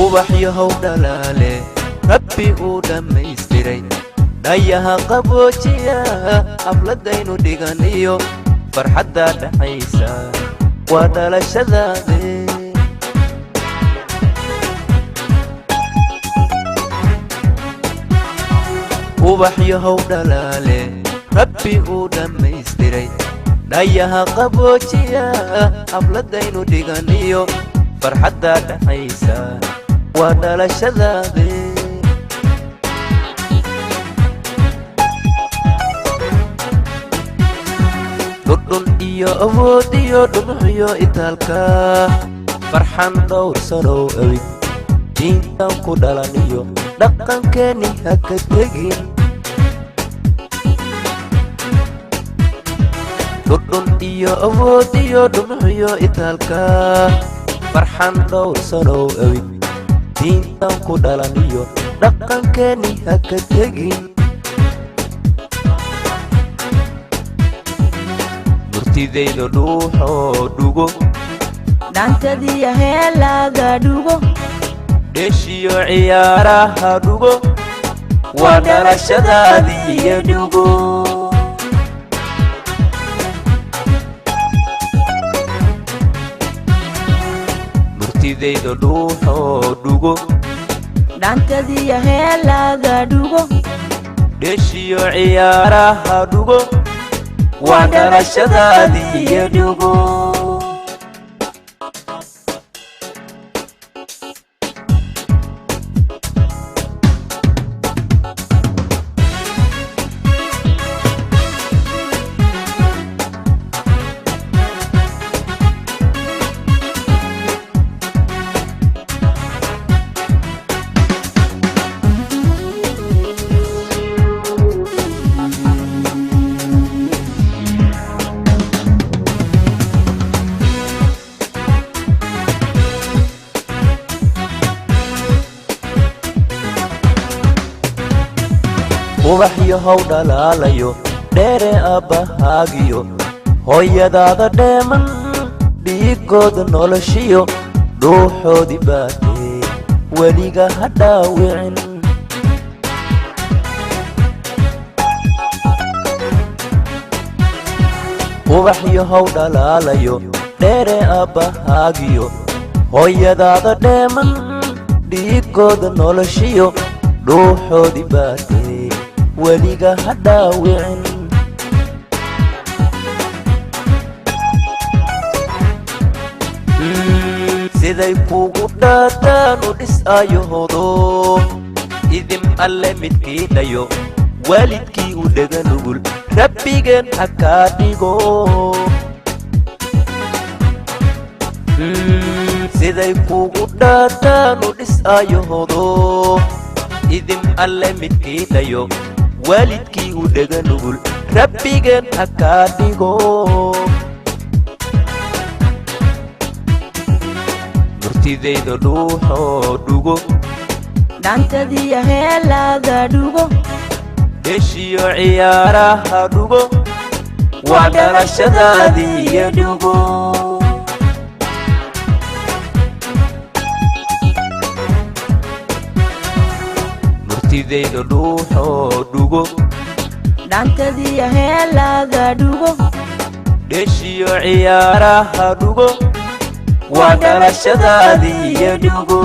ubaxyahow dhalaale rabbi uu dhammaystiray dhayaha qaboojiya xafladaynu dhiganiyo farxadda dhaxaysa waa dhalashadaade ubaxyahow dhalaale rabbi uu dhammaystiray dhayaha qaboojiya xafladaynu dhiganiyo farxadda dhaxaysa waa dhalashadaade dhudhun iyo awood iyo dhumucyo itaalka farxan dhowrsanow awig diintan ku dhalaniyo dhaqankeeni ha ka tegin dhudhun iyo awood iyo dhumucyo itaalka farxan dhowrsanow awig diintan ku dhalaniyo dhaqankeeni ha ka tegin murtidayda dhuuxoo dhugo dhaantadiya heelaaga dhugo dheeshiyo ciyaaraha dhugo waa dhalashadaadiiyo dhugo murtidayda dhuuxoo dhugo dhaantadiya heelaaga dhugo dheeshiyo ciyaaraha dhugo waa dhalashadaadiiyo dhugo ubaxyahow dhalaalayo dheere abbahaagiyo hooyadaada dheeman dhiigooda noloshiyo dhuuxoodii baatee weliga ha dhaawicin ubaxyahow dhalaalayo dheere abbahaagiyo hooyadaada dheeman dhiigooda noloshiyo dhuuxoodii baatee weliga ha dhaawicin siday kugu dhaataan u dhisayahoodo idin alle midkii dhayo waalidkii u dhega nugul rabbigeen ha kaa dhigo siday kugu dhaataan u dhisayahoodo idin alle midkii dhayo waalidkii u dhega nugul rabbigeen ha kaa dhigo murtidayda dhuuxoo dhugo dhaantadiya heelaaga dhugo dheeshiyo ciyaaraha dhugo waa dhalashadaadiiyo dhugo murtidayda dhuuxoo dhugo dhaantadiya heelaaga dhugo dheeshiyo ciyaaraha dhugo waa dhalashadaadiiyo dhugo